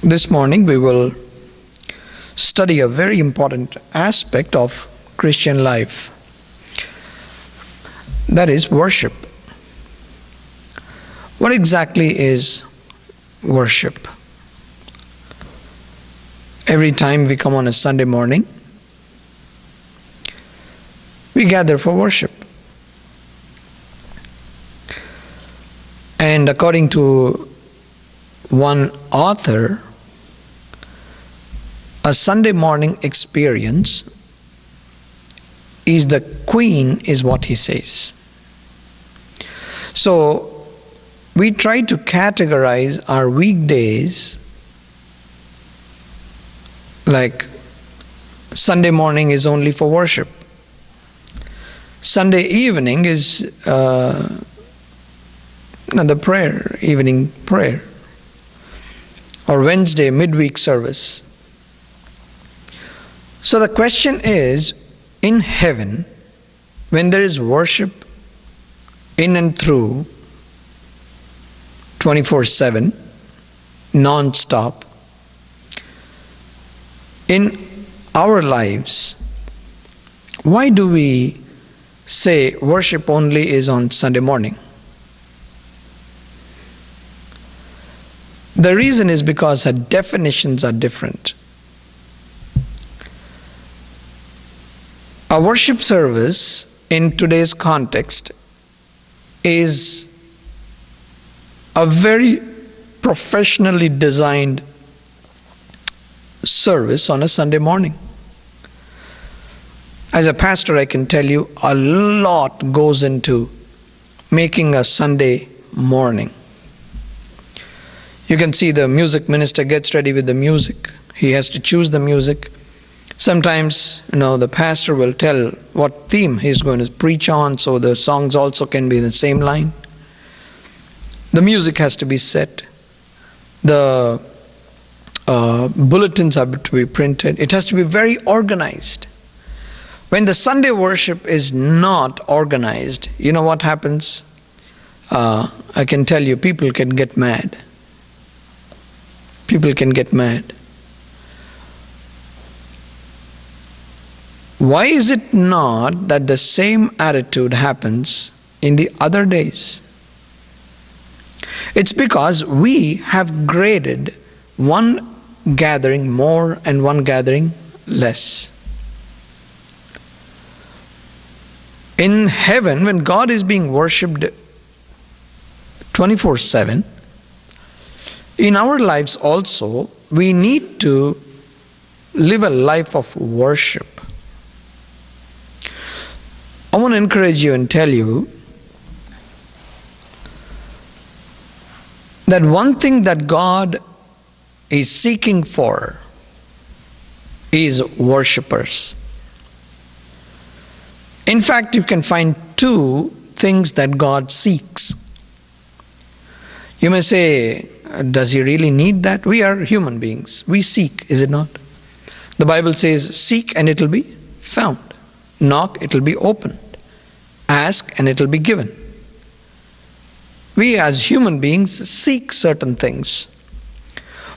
This morning we will study a very important aspect of Christian life. That is worship. What exactly is worship? Every time we come on a Sunday morning, we gather for worship. And according to one author, a Sunday morning experience is the queen, is what he says. So we try to categorize our weekdays like Sunday morning is only for worship. Sunday evening is the prayer, evening prayer. Or Wednesday midweek service. So the question is, in heaven, when there is worship in and through 24/7, non-stop, in our lives, why do we say worship only is on Sunday morning? The reason is because our definitions are different. A worship service in today's context is a very professionally designed service on a Sunday morning. As a pastor, I can tell you a lot goes into making a Sunday morning. You can see the music minister gets ready with the music. He has to choose the music. Sometimes, the pastor will tell what theme he's going to preach on, so the songs also can be in the same line. The music has to be set. The bulletins have to be printed. It has to be very organized. When the Sunday worship is not organized, you know what happens? I can tell you, people can get mad. People can get mad. Why is it not that the same attitude happens in the other days? It's because we have graded one gathering more and one gathering less. In heaven, when God is being worshipped 24/7, in our lives also, we need to live a life of worship. I want to encourage you and tell you that one thing that God is seeking for is worshipers. In fact, you can find two things that God seeks. You may say, does he really need that? We are human beings. We seek, is it not? The Bible says, seek and it will be found. Knock, it will be opened. Ask and it will be given. We as human beings seek certain things.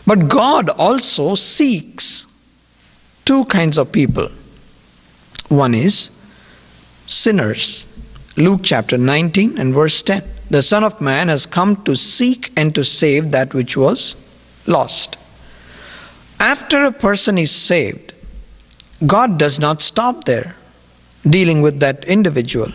But God also seeks two kinds of people. One is sinners. Luke chapter 19 and verse 10. The Son of Man has come to seek and to save that which was lost. After a person is saved, God does not stop there dealing with that individual.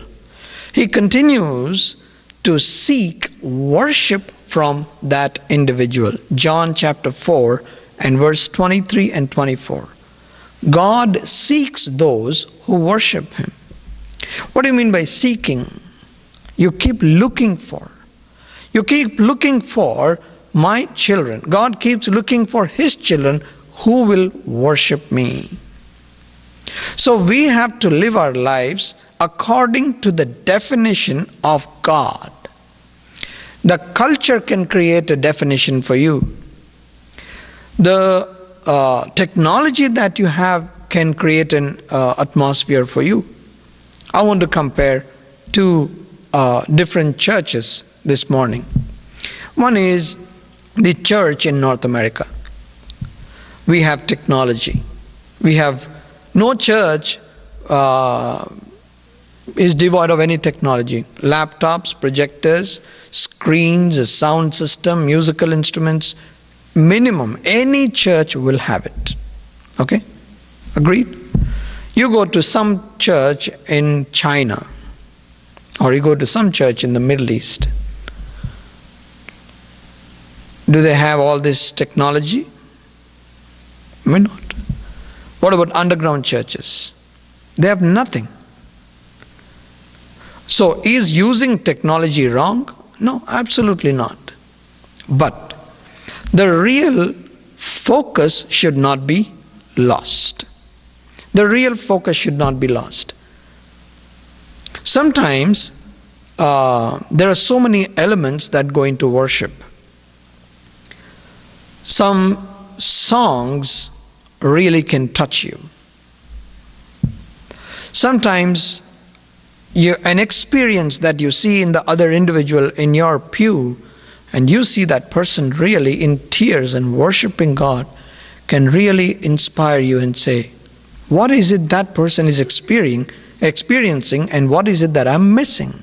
He continues to seek worship from that individual. John chapter 4 and verse 23 and 24. God seeks those who worship him. What do you mean by seeking? You keep looking for. You keep looking for my children. God keeps looking for his children who will worship me. So we have to live our lives according to the definition of God. The culture can create a definition for you. The technology that you have can create an atmosphere for you. I want to compare two different churches this morning. One is the church in North America. We have technology. We have no church is devoid of any technology. Laptops, projectors, screens, a sound system, musical instruments, minimum. Any church will have it. Okay? Agreed? You go to some church in China, or you go to some church in the Middle East. Do they have all this technology? May not. What about underground churches? They have nothing. So, is using technology wrong? No, absolutely not. But the real focus should not be lost. The real focus should not be lost. Sometimes there are so many elements that go into worship. Some songs really can touch you. Sometimes an experience that you see in the other individual in your pew, and you see that person really in tears and worshiping God, can really inspire you and say, what is it that person is experiencing, and what is it that I'm missing?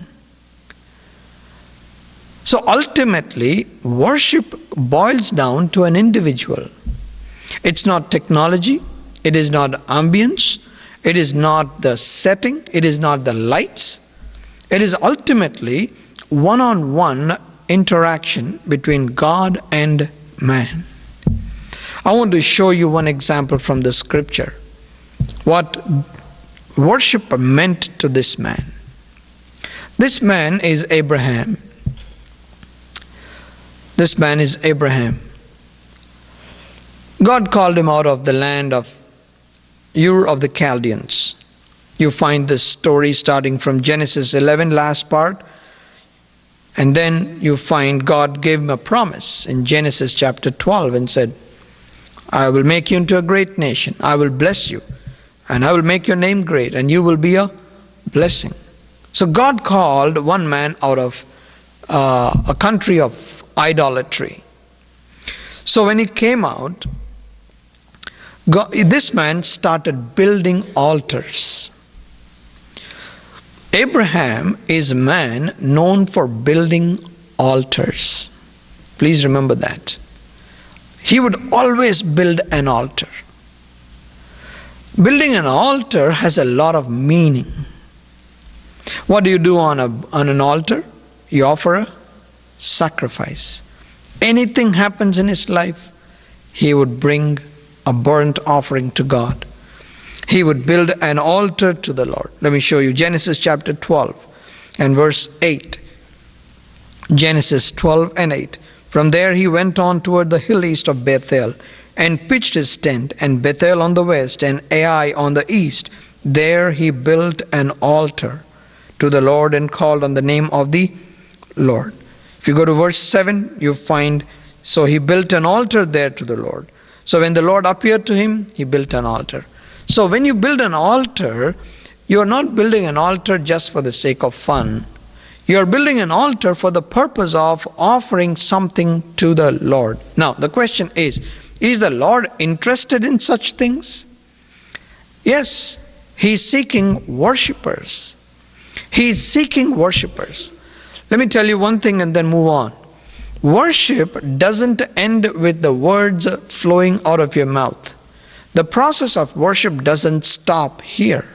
So ultimately, worship boils down to an individual. It's not technology, it is not ambience, it is not the setting, it is not the lights. It is ultimately one-on-one interaction between God and man. I want to show you one example from the scripture. What worship meant to this man. This man is Abraham. This man is Abraham. God called him out of the land of Ur of the Chaldeans. You find this story starting from Genesis 11, last part. And then you find God gave him a promise in Genesis chapter 12 and said, I will make you into a great nation. I will bless you. And I will make your name great. And you will be a blessing. So God called one man out of a country of idolatry. So when he came out, this man started building altars. Abraham is a man known for building altars. Please remember that. He would always build an altar. Building an altar has a lot of meaning. What do you do on an altar? You offer a sacrifice. Anything happens in his life, he would bring a burnt offering to God. He would build an altar to the Lord. Let me show you Genesis chapter 12 and verse 8. Genesis 12 and 8. From there he went on toward the hill east of Bethel and pitched his tent, and Bethel on the west and Ai on the east. There he built an altar to the Lord and called on the name of the Lord. If you go to verse 7, you find, so he built an altar there to the Lord. So when the Lord appeared to him, he built an altar. So when you build an altar, you are not building an altar just for the sake of fun. You are building an altar for the purpose of offering something to the Lord. Now, the question is the Lord interested in such things? Yes, he is seeking worshippers. He is seeking worshippers. Let me tell you one thing and then move on. Worship doesn't end with the words flowing out of your mouth. The process of worship doesn't stop here.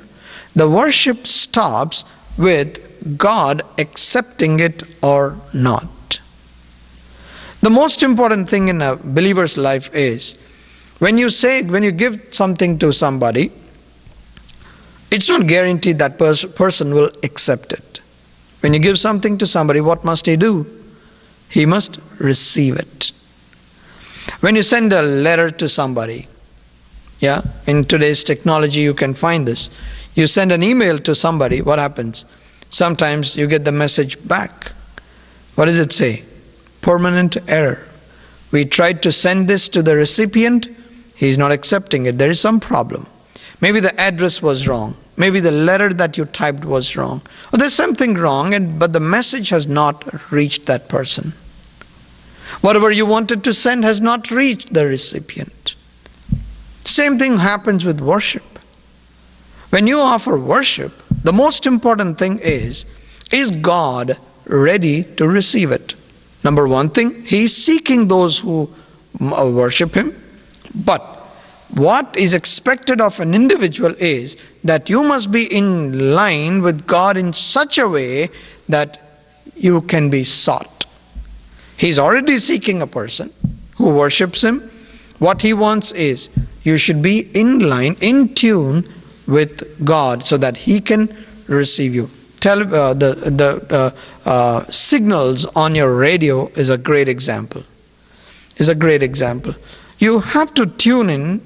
The worship stops with God accepting it or not. The most important thing in a believer's life is when you give something to somebody, it's not guaranteed that person will accept it. When you give something to somebody, what must he do? He must receive it. When you send a letter to somebody, in today's technology you can find this. You send an email to somebody, what happens? Sometimes you get the message back. What does it say? Permanent error. We tried to send this to the recipient, he is not accepting it. There is some problem. Maybe the address was wrong. Maybe the letter that you typed was wrong. Or there's something wrong, but the message has not reached that person. Whatever you wanted to send has not reached the recipient. Same thing happens with worship. When you offer worship, the most important thing is God ready to receive it? Number one thing, He is seeking those who worship Him. But what is expected of an individual is that you must be in line with God in such a way that you can be sought. He's already seeking a person who worships Him. What He wants is you should be in line, in tune with God so that He can receive you. The signals on your radio is a great example. You have to tune in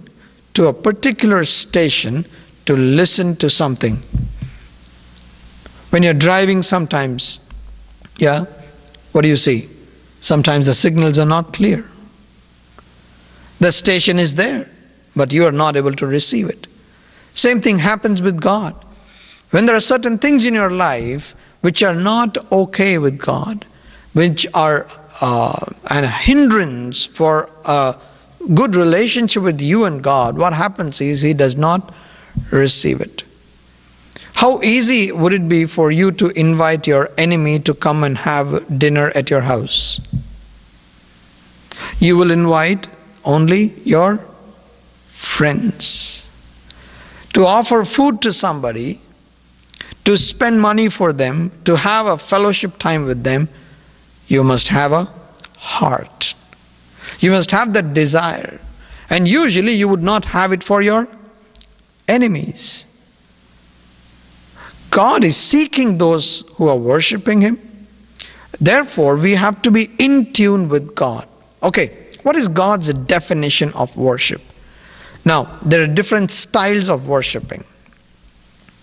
to a particular station to listen to something. When you're driving sometimes, what do you see? Sometimes the signals are not clear. The station is there, but you are not able to receive it. Same thing happens with God. When there are certain things in your life which are not okay with God, which are a hindrance for a good relationship with you and God, what happens is He does not receive it. How easy would it be for you to invite your enemy to come and have dinner at your house? You will invite only your friends. To offer food to somebody, to spend money for them, to have a fellowship time with them, you must have a heart. You must have that desire. And usually you would not have it for your enemies. God is seeking those who are worshiping Him. Therefore, we have to be in tune with God. Okay, what is God's definition of worship? Now, there are different styles of worshiping.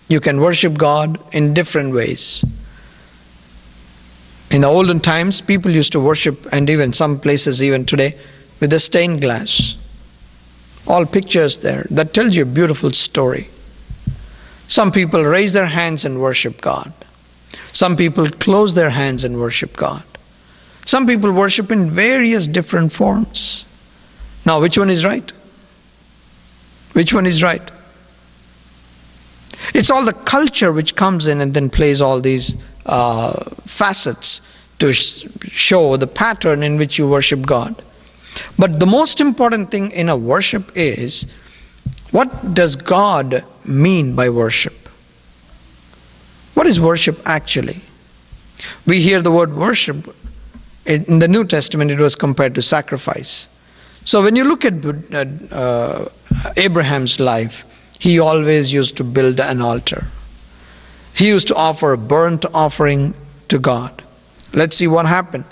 You can worship God in different ways. In the olden times, people used to worship, and even some places even today, with a stained glass. All pictures there. That tells you a beautiful story. Some people raise their hands and worship God. Some people close their hands and worship God. Some people worship in various different forms. Now, which one is right? Which one is right? It's all the culture which comes in and then plays all these facets to show the pattern in which you worship God. But the most important thing in a worship is, what does God mean by worship? What is worship actually? We hear the word worship. In the New Testament, it was compared to sacrifice. So when you look at Abraham's life, he always used to build an altar. He used to offer a burnt offering to God. Let's see what happened.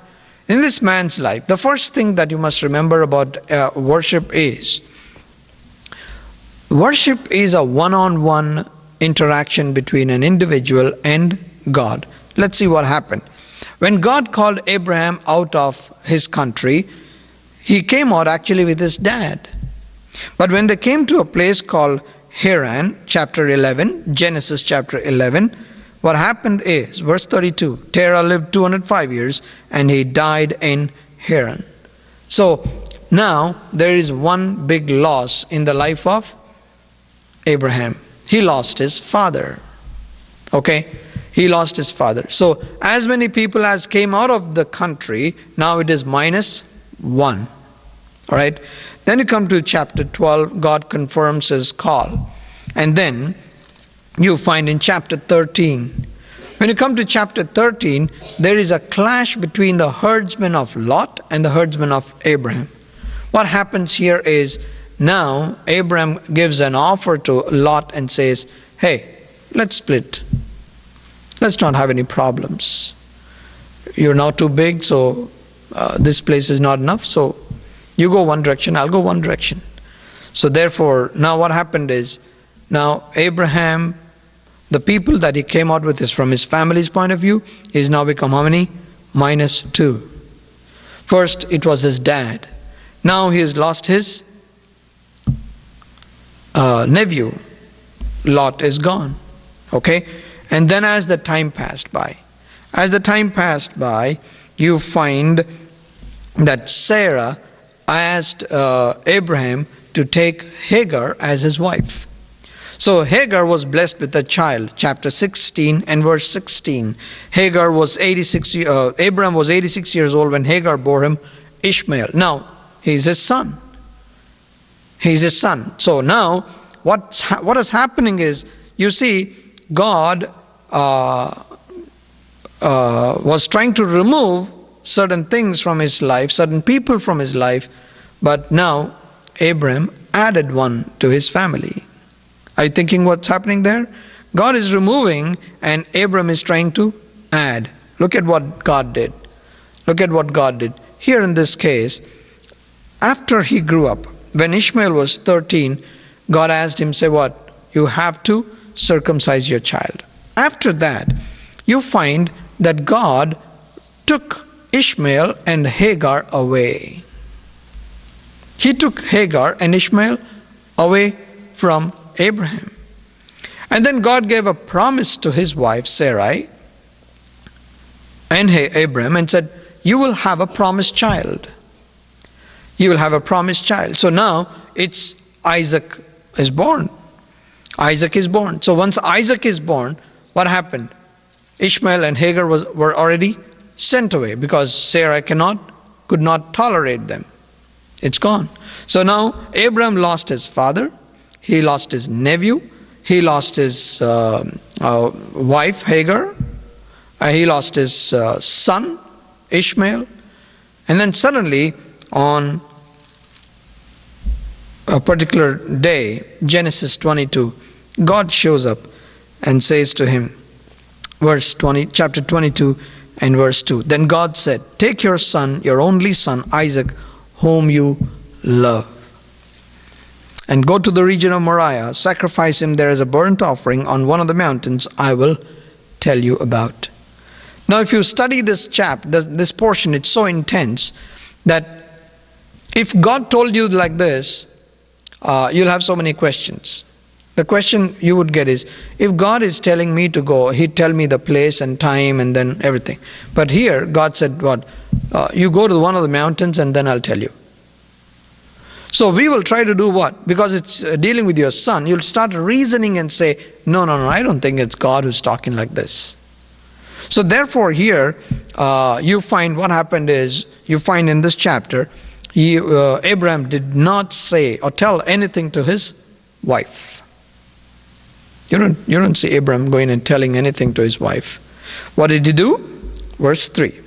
In this man's life, the first thing that you must remember about worship is a one-on-one interaction between an individual and God. Let's see what happened. When God called Abraham out of his country, he came out actually with his dad. But when they came to a place called Haran, chapter 11, Genesis chapter 11, what happened is, verse 32, Terah lived 205 years and he died in Haran. So now there is one big loss in the life of Abraham. He lost his father. Okay? He lost his father. So as many people as came out of the country, now it is -1. All right? Then you come to chapter 12, God confirms his call. And then you find in chapter 13, when you come to chapter 13, there is a clash between the herdsmen of Lot and the herdsmen of Abraham. What happens here is, now Abraham gives an offer to Lot and says, hey, let's split. Let's not have any problems. You're now too big, so this place is not enough, so you go one direction, I'll go one direction. So therefore, now what happened is, now Abraham, the people that he came out with is from his family's point of view, is now become how many? -2. First, it was his dad. Now he has lost his nephew. Lot is gone. Okay? And then as the time passed by, you find that Sarah asked Abraham to take Hagar as his wife. So Hagar was blessed with a child, chapter 16 and verse 16. Abraham was 86 years old when Hagar bore him Ishmael. Now, he's his son. He's his son. So now, what is happening is, you see, God was trying to remove certain things from his life, certain people from his life, but now Abraham added one to his family. Are you thinking what's happening there? God is removing and Abraham is trying to add. Look at what God did. Look at what God did. Here in this case, after he grew up, when Ishmael was 13, God asked him, say what? You have to circumcise your child. After that, you find that God took Ishmael and Hagar away. He took Hagar and Ishmael away from Abraham. And then God gave a promise to his wife Sarai and Abraham and said, you will have a promised child. You will have a promised child. So now it's Isaac is born. Isaac is born. So once Isaac is born, what happened? Ishmael and Hagar were already sent away because Sarah could not tolerate them. It's gone. So now Abraham lost his father. He lost his nephew. He lost his wife Hagar. He lost his son Ishmael. And then suddenly on a particular day, Genesis 22, God shows up and says to him, chapter 22 and verse 2, then God said, take your son, your only son Isaac, whom you love, and go to the region of Moriah, sacrifice him there as a burnt offering on one of the mountains I will tell you about. Now if you study this this portion, it's so intense that if God told you like this, you'll have so many questions. The question you would get is, if God is telling me to go, he'd tell me the place and time and then everything. But here God said, what? You go to one of the mountains and then I'll tell you. So we will try to do what? Because it's dealing with your son, you'll start reasoning and say, no, I don't think it's God who's talking like this. So therefore here, you find what happened is, you find in this chapter, Abraham did not say or tell anything to his wife. You don't see Abraham going and telling anything to his wife. What did he do? Verse 3.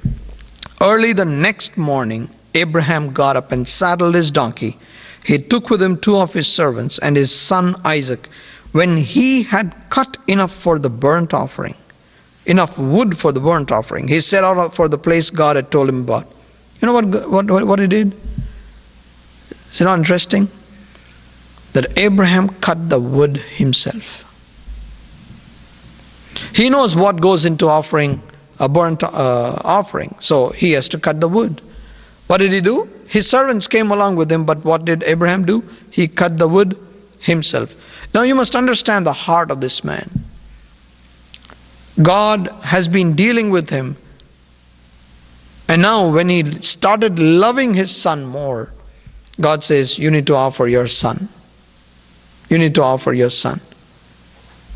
Early the next morning, Abraham got up and saddled his donkey. He took with him 2 of his servants and his son Isaac. When he had cut enough for the burnt offering, enough wood for the burnt offering, he set out for the place God had told him about. You know what he did? Is it not interesting? That Abraham cut the wood himself. He knows what goes into offering a burnt offering, so he has to cut the wood. What did he do? His servants came along with him, but what did Abraham do? He cut the wood himself. Now you must understand the heart of this man. God has been dealing with him, and now when he started loving his son more, God says, you need to offer your son. You need to offer your son.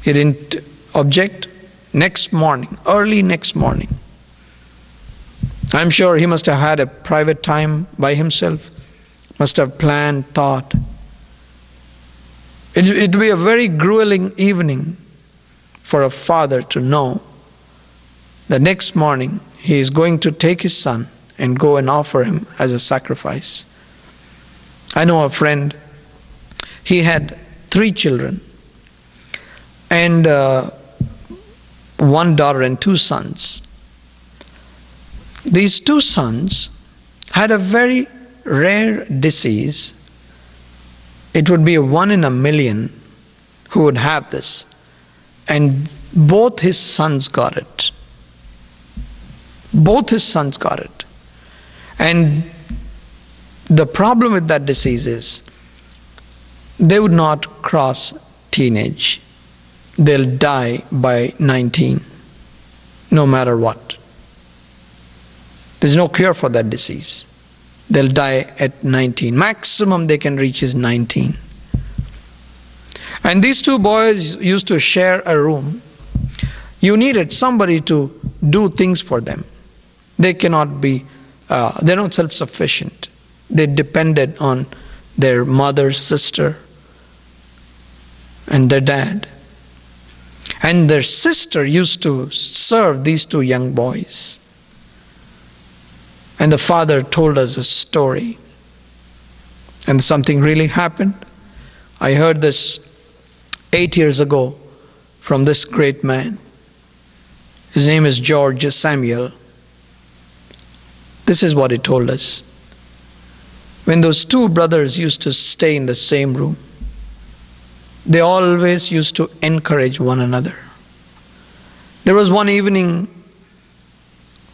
He didn't object. Next morning, early next morning, I'm sure he must have had a private time by himself, must have planned, thought. It would be a very grueling evening for a father to know the next morning he is going to take his son and go and offer him as a sacrifice. I know a friend, he had 3 children and 1 daughter and 2 sons. These 2 sons had a very rare disease. It would be a 1 in a million who would have this. And both his sons got it. Both his sons got it. And the problem with that disease is they would not cross teenage. They'll die by 19, no matter what. There's no cure for that disease. they'll die at 19. Maximum they can reach is 19. And these two boys used to share a room. You needed somebody to do things for them. They cannot be, they're not self-sufficient. They depended on their mother, sister, and their dad. And their sister used to serve these two young boys. And the father told us a story. And something really happened. I heard this 8 years ago from this great man. His name is George Samuel. This is what he told us. When those two brothers used to stay in the same room, they always used to encourage one another. There was one evening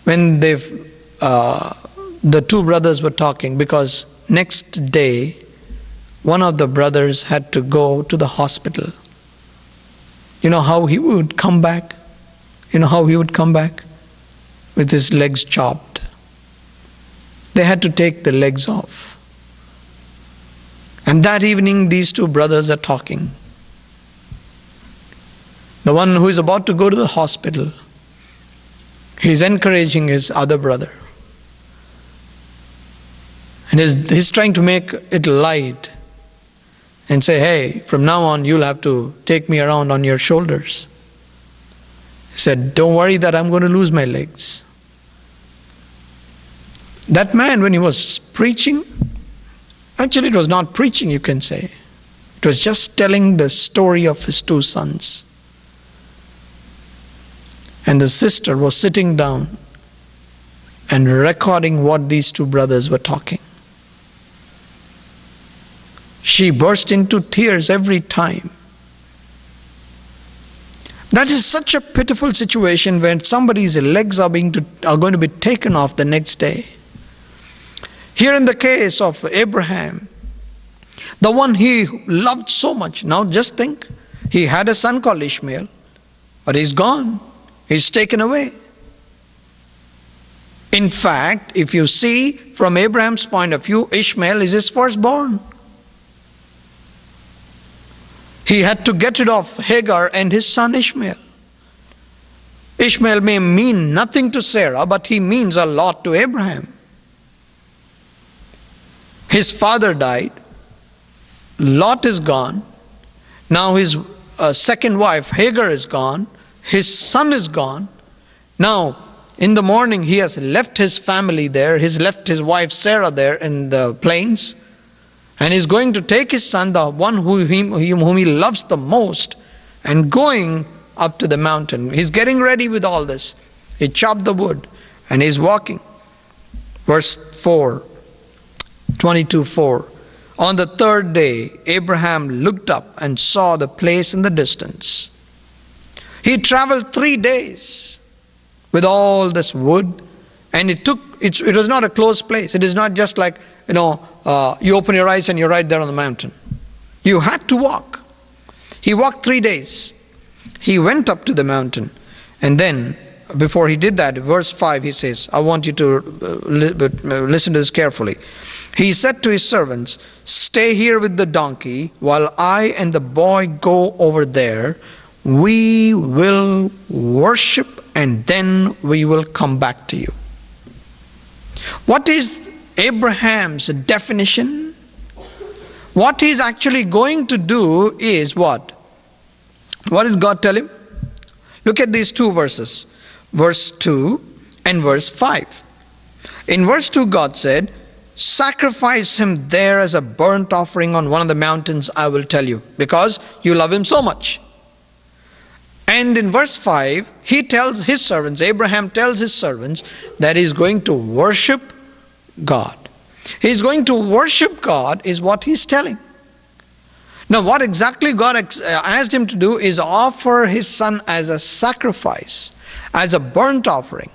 when the two brothers were talking, because next day one of the brothers had to go to the hospital. You know how he would come back? You know how he would come back? With his legs chopped. They had to take the legs off. And that evening these two brothers are talking. The one who is about to go to the hospital, he is encouraging his other brother. And he's trying to make it light and say, hey, from now on you'll have to take me around on your shoulders. He said, don't worry that I'm going to lose my legs. That man, when he was preaching, actually it was not preaching, you can say. It was just telling the story of his two sons. And the sister was sitting down and recording what these two brothers were talking. She burst into tears every time. That is such a pitiful situation when somebody's legs are going to be taken off the next day. Here in the case of Abraham, the one he loved so much. Now just think, he had a son called Ishmael, but he's gone. He's taken away. In fact, if you see from Abraham's point of view, Ishmael is his firstborn. He had to get rid of Hagar and his son Ishmael. Ishmael may mean nothing to Sarah, but he means a lot to Abraham. His father died. Lot is gone. Now his second wife Hagar is gone. His son is gone. Now in the morning he has left his family there. He's left his wife Sarah there in the plains. And he's going to take his son, the one whom he loves the most, and going up to the mountain. He's getting ready with all this. He chopped the wood and he's walking. Verse 4, 22:4. On the third day, Abraham looked up and saw the place in the distance. He traveled 3 days with all this wood, and it was not a closed place. It is not just like, you open your eyes and you're right there on the mountain. You had to walk. He walked 3 days. He went up to the mountain, and then before he did that, verse 5, he says, I want you to listen to this carefully. He said to his servants, stay here with the donkey while I and the boy go over there. We will worship and then we will come back to you. What is Abraham's definition? What he's actually going to do is what? What did God tell him? Look at these two verses. Verse 2 and verse 5. In verse 2 God said, sacrifice him there as a burnt offering on one of the mountains I will tell you, because you love him so much. And in verse 5, he tells his servants, Abraham tells his servants that he's going to worship God. He's going to worship God is what he's telling. Now what exactly God asked him to do is offer his son as a sacrifice, as a burnt offering.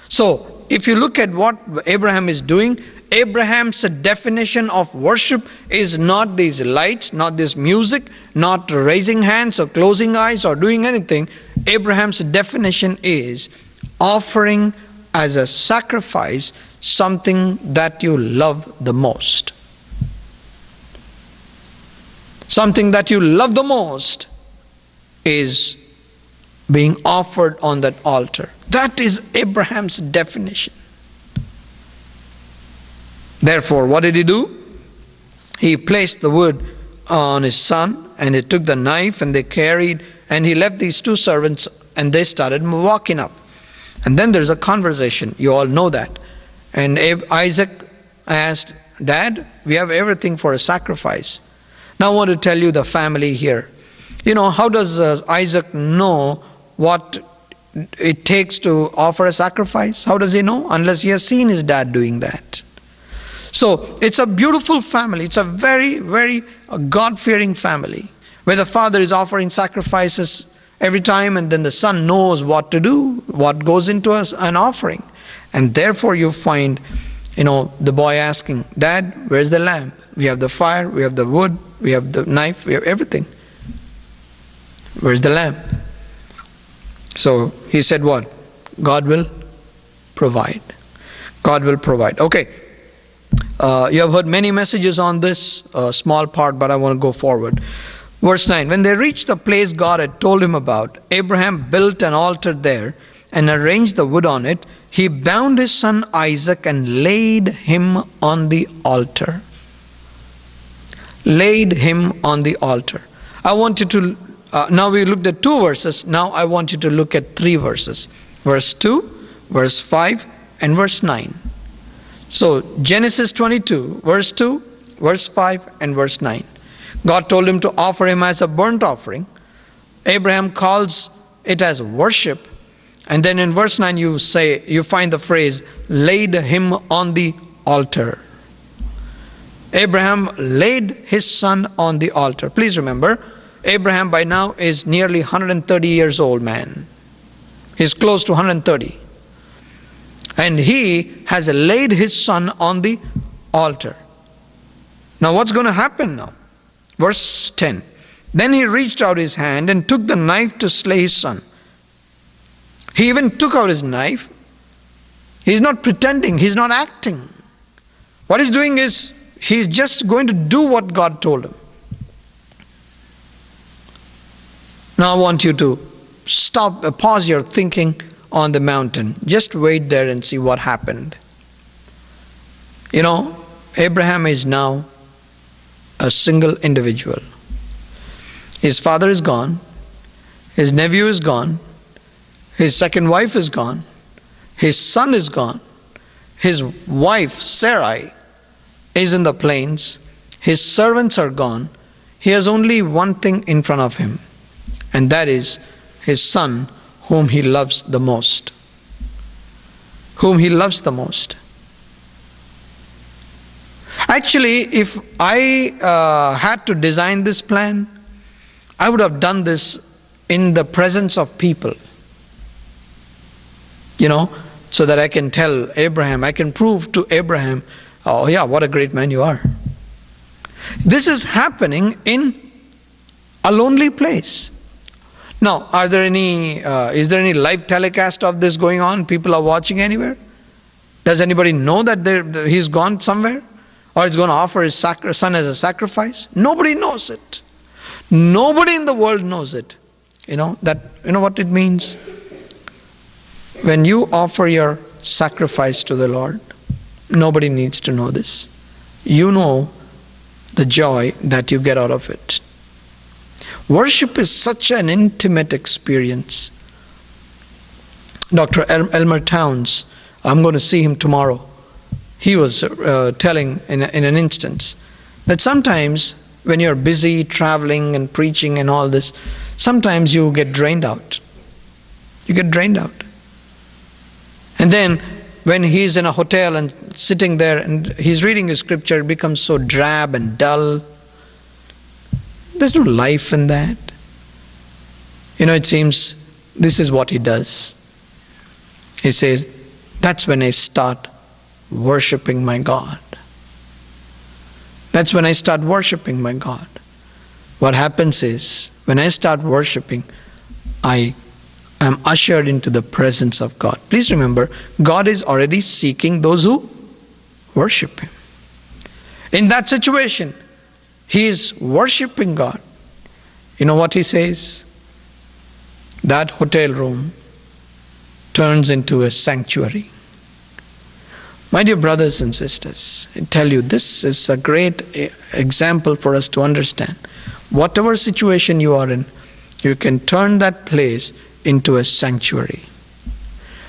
So if you look at what Abraham is doing, Abraham's definition of worship is not these lights, not this music, not raising hands or closing eyes or doing anything. Abraham's definition is offering as a sacrifice something that you love the most. Something that you love the most is being offered on that altar. That is Abraham's definition. Therefore, what did he do? He placed the wood on his son, and he took the knife, and they carried, and he left these two servants, and they started walking up. And then there's a conversation. You all know that. And Isaac asked, Dad, we have everything for a sacrifice. Now I want to tell you the family here. You know, how does Isaac know what it takes to offer a sacrifice? How does he know? Unless he has seen his dad doing that. So it's a beautiful family. It's a very, very God-fearing family, where the father is offering sacrifices every time, and then the son knows what to do, what goes into an offering. And therefore you find, the boy asking, Dad, where's the lamb? We have the fire, we have the wood, we have the knife, we have everything. Where's the lamb? So he said what? God will provide. God will provide. Okay. You have heard many messages on this, small part, but I want to go forward. Verse 9, when they reached the place God had told him about, Abraham built an altar there and arranged the wood on it. He bound his son Isaac and laid him on the altar. Laid him on the altar. I want you to, now we looked at 2 verses, now I want you to look at 3 verses. Verse 2, verse 5, and verse 9. So Genesis 22, verse 2, verse 5, and verse 9. God told him to offer him as a burnt offering. Abraham calls it as worship. And then in verse 9 you find the phrase, laid him on the altar. Abraham laid his son on the altar. Please remember, Abraham by now is nearly 130 years old man. He's close to 130. And he has laid his son on the altar. Now what's going to happen now? Verse 10. Then he reached out his hand and took the knife to slay his son. He even took out his knife. He's not pretending, he's not acting. What he's doing is, he's just going to do what God told him. Now I want you to pause your thinking on the mountain. Just wait there and see what happened. Abraham is now a single individual. His father is gone. His nephew is gone. His second wife is gone. His son is gone. His wife, Sarai, is in the plains. His servants are gone. He has only one thing in front of him, and that is his son, whom he loves the most. Whom he loves the most. Actually, if I had to design this plan, I would have done this in the presence of people. So that I can tell Abraham, I can prove to Abraham, oh yeah, what a great man you are. This is happening in a lonely place. Now, is there any live telecast of this going on? People are watching anywhere? Does anybody know that he's gone somewhere? Or he's going to offer his son as a sacrifice? Nobody knows it. Nobody in the world knows it. You know what it means? When you offer your sacrifice to the Lord, nobody needs to know this. You know the joy that you get out of it. Worship is such an intimate experience. Dr. Elmer Towns, I'm going to see him tomorrow. He was telling in an instance that sometimes when you're busy traveling and preaching and all this, sometimes you get drained out. You get drained out. And then when he's in a hotel and sitting there and he's reading his scripture, it becomes so drab and dull. There's no life in that. It seems this is what he does. He says, that's when I start worshiping my God. That's when I start worshiping my God. What happens is, when I start worshiping, I I am ushered into the presence of God. Please remember, God is already seeking those who worship Him. In that situation, he is worshiping God. You know what he says? That hotel room turns into a sanctuary. My dear brothers and sisters, I tell you, this is a great example for us to understand. Whatever situation you are in, you can turn that place into a sanctuary.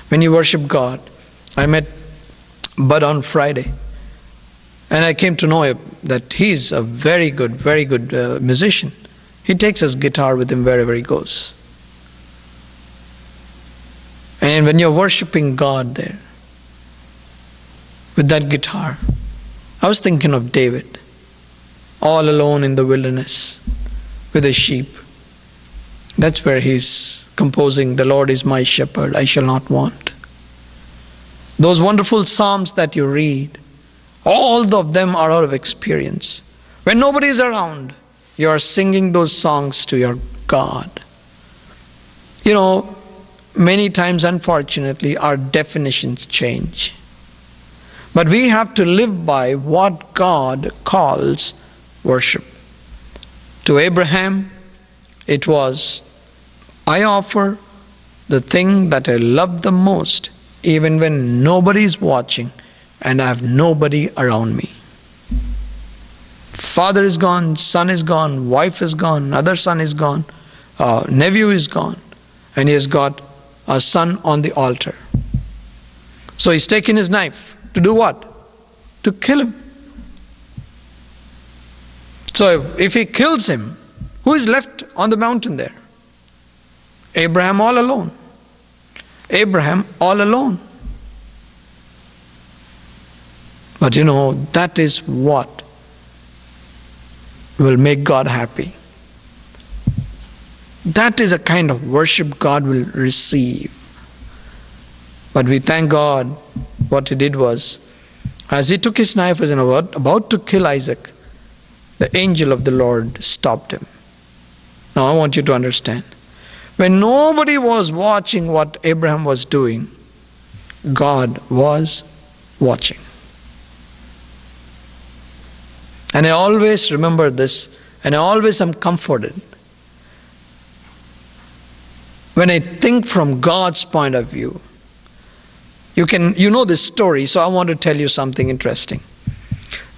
When you worship God, I met Bud on Friday, and I came to know that he's a very good musician. He takes his guitar with him wherever he goes. And when you're worshiping God there, with that guitar, I was thinking of David, all alone in the wilderness with the sheep. That's where he's composing, "The Lord is my shepherd, I shall not want." Those wonderful psalms that you read, all of them are out of experience. When nobody is around, you are singing those songs to your God. You know, many times, unfortunately, our definitions change. But we have to live by what God calls worship. To Abraham, it was, "I offer the thing that I love the most, even when nobody is watching and I have nobody around me." Father is gone, son is gone, wife is gone, other son is gone, nephew is gone, and he has got a son on the altar. So he's taken his knife to do what? To kill him. So if he kills him, who is left on the mountain there? Abraham all alone. Abraham all alone. But you know, that is what will make God happy. That is a kind of worship God will receive. But we thank God, what he did was, as he took his knife and was about to kill Isaac, the angel of the Lord stopped him. Now I want you to understand, when nobody was watching what Abraham was doing, God was watching. And I always remember this, and I always am comforted when I think from God's point of view. You know this story, so I want to tell you something interesting.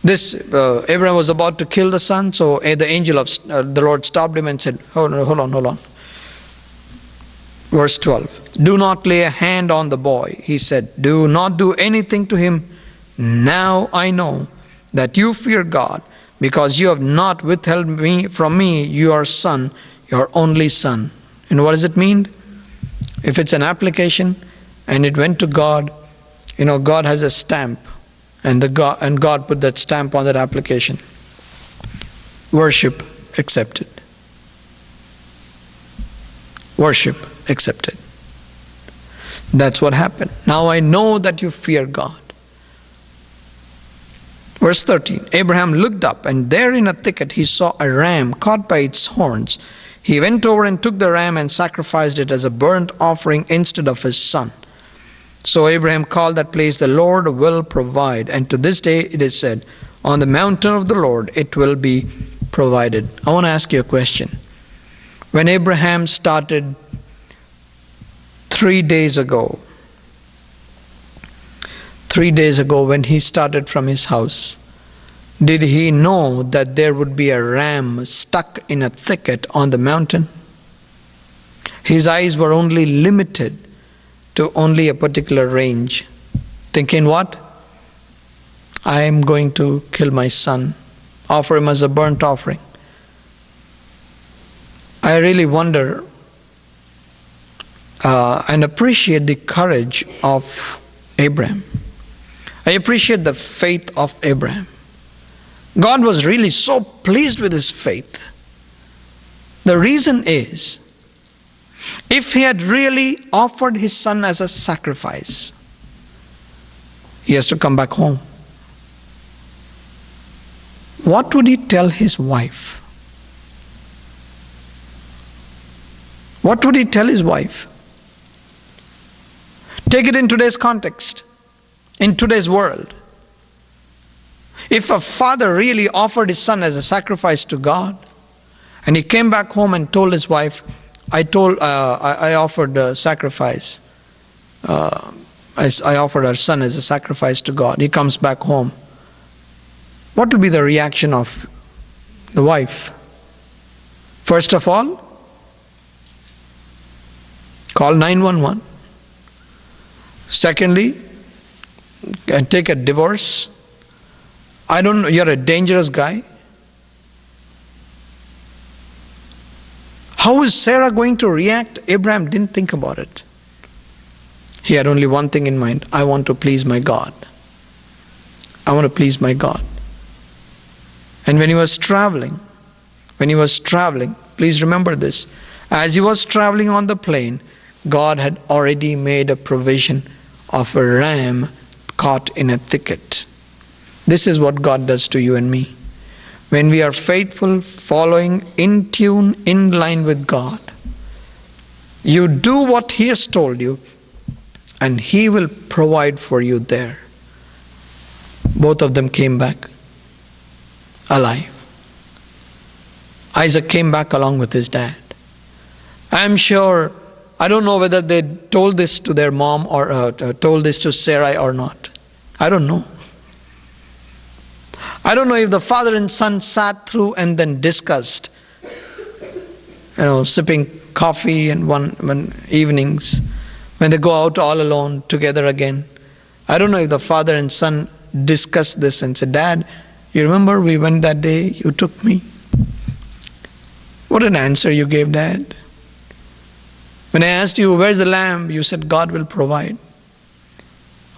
Abraham was about to kill the son, so the angel of the Lord stopped him and said, hold on. Verse 12, "Do not lay a hand on the boy," he said. "Do not do anything to him. Now I know that you fear God, because you have not withheld from me your son, your only son." And what does it mean? If it's an application and it went to God, you know, God has a stamp, and God put that stamp on that application. Worship accepted. Worship accepted. That's what happened. "Now I know that you fear God." Verse 13, "Abraham looked up, and there in a thicket he saw a ram caught by its horns. He went over and took the ram and sacrificed it as a burnt offering instead of his son. So Abraham called that place, 'The Lord will provide.' And to this day it is said, 'On the mountain of the Lord it will be provided.'" I want to ask you a question. When Abraham started 3 days ago when he started from his house, did he know that there would be a ram stuck in a thicket on the mountain? His eyes were only limited to only a particular range, thinking what? I am going to kill my son, offer him as a burnt offering. I really wonder and appreciate the courage of Abraham. I appreciate the faith of Abraham. God was really so pleased with his faith. The reason is, if he had really offered his son as a sacrifice, he has to come back home. What would he tell his wife? What would he tell his wife? Take it in today's context, in today's world. If a father really offered his son as a sacrifice to God, and he came back home and told his wife, I offered a sacrifice. I offered our son as a sacrifice to God. He comes back home. What will be the reaction of the wife? First of all, call 911. Secondly, take a divorce. I don't know, you're a dangerous guy. How is Sarah going to react? Abraham didn't think about it. He had only one thing in mind. I want to please my God. I want to please my God. And when he was traveling, please remember this, as he was traveling on the plain, God had already made a provision of a ram caught in a thicket. This is what God does to you and me. When we are faithful, following, in tune, in line with God, you do what He has told you, and He will provide for you there. Both of them came back alive. Isaac came back along with his dad. I'm sure, I don't know whether they told this to their mom or told this to Sarai or not. I don't know. I don't know if the father and son sat through and then discussed, sipping coffee and one evenings when they go out all alone together again. I don't know if the father and son discussed this and said, Dad, you remember we went that day, you took me? What an answer you gave, Dad. When I asked you, where's the lamb? You said, God will provide.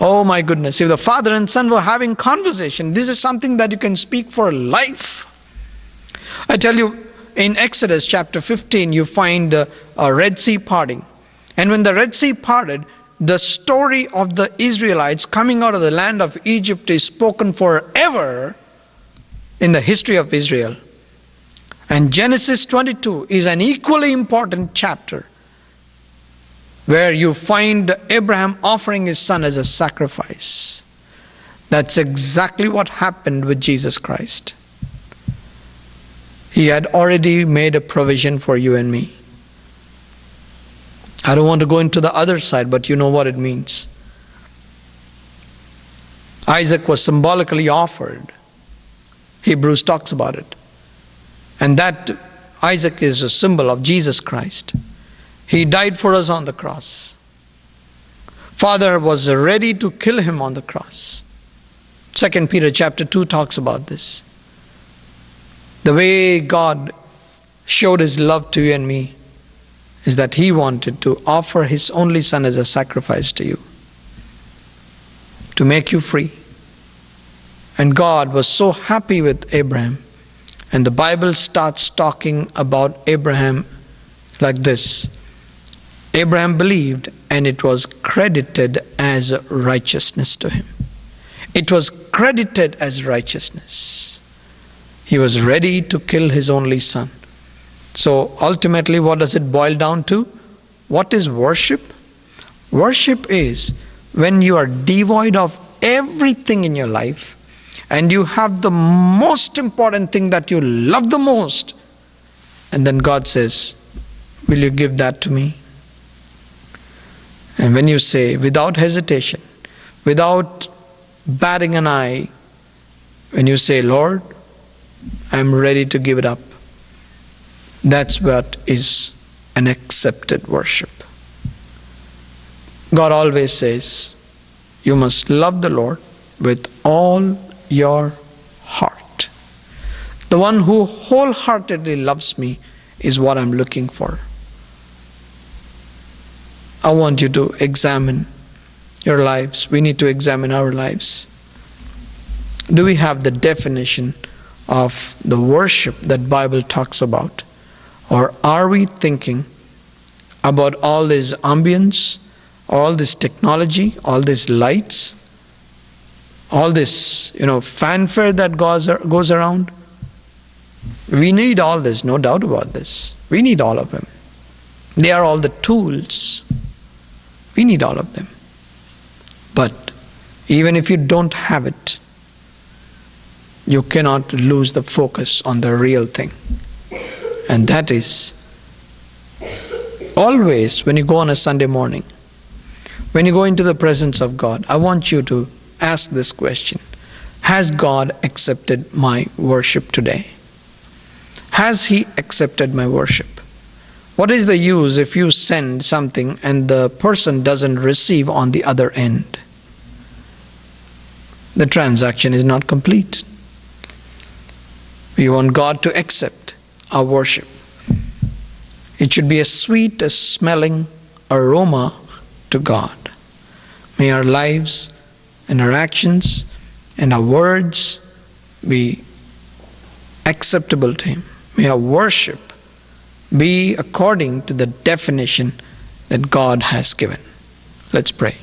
Oh my goodness, if the father and son were having conversation, this is something that you can speak for life. I tell you, in Exodus chapter 15, you find a Red Sea parting. And when the Red Sea parted, the story of the Israelites coming out of the land of Egypt is spoken forever in the history of Israel. And Genesis 22 is an equally important chapter, where you find Abraham offering his son as a sacrifice. That's exactly what happened with Jesus Christ. He had already made a provision for you and me. I don't want to go into the other side, but you know what it means. Isaac was symbolically offered. Hebrews talks about it. And that Isaac is a symbol of Jesus Christ. He died for us on the cross. Father was ready to kill him on the cross. 2 Peter chapter 2 talks about this. The way God showed His love to you and me is that He wanted to offer His only Son as a sacrifice to you, to make you free. And God was so happy with Abraham. And the Bible starts talking about Abraham like this. Abraham believed, and it was credited as righteousness to him. It was credited as righteousness. He was ready to kill his only son. So ultimately, what does it boil down to? What is worship? Worship is when you are devoid of everything in your life, and you have the most important thing that you love the most, and then God says, will you give that to me? And when you say, without hesitation, without batting an eye, when you say, Lord, I'm ready to give it up, that's what is an accepted worship. God always says, you must love the Lord with all your heart. The one who wholeheartedly loves me is what I'm looking for. I want you to examine your lives. We need to examine our lives. Do we have the definition of the worship that Bible talks about? Or are we thinking about all this ambience, all this technology, all these lights, all this, fanfare that goes around? We need all this, no doubt about this. We need all of them. They are all the tools. We need all of them. But even if you don't have it, you cannot lose the focus on the real thing. And that is, always when you go on a Sunday morning, when you go into the presence of God, I want you to ask this question: has God accepted my worship today? Has He accepted my worship? What is the use if you send something and the person doesn't receive on the other end? The transaction is not complete. We want God to accept our worship. It should be a sweet smelling aroma to God. May our lives and our actions and our words be acceptable to Him. May our worship be according to the definition that God has given. Let's pray.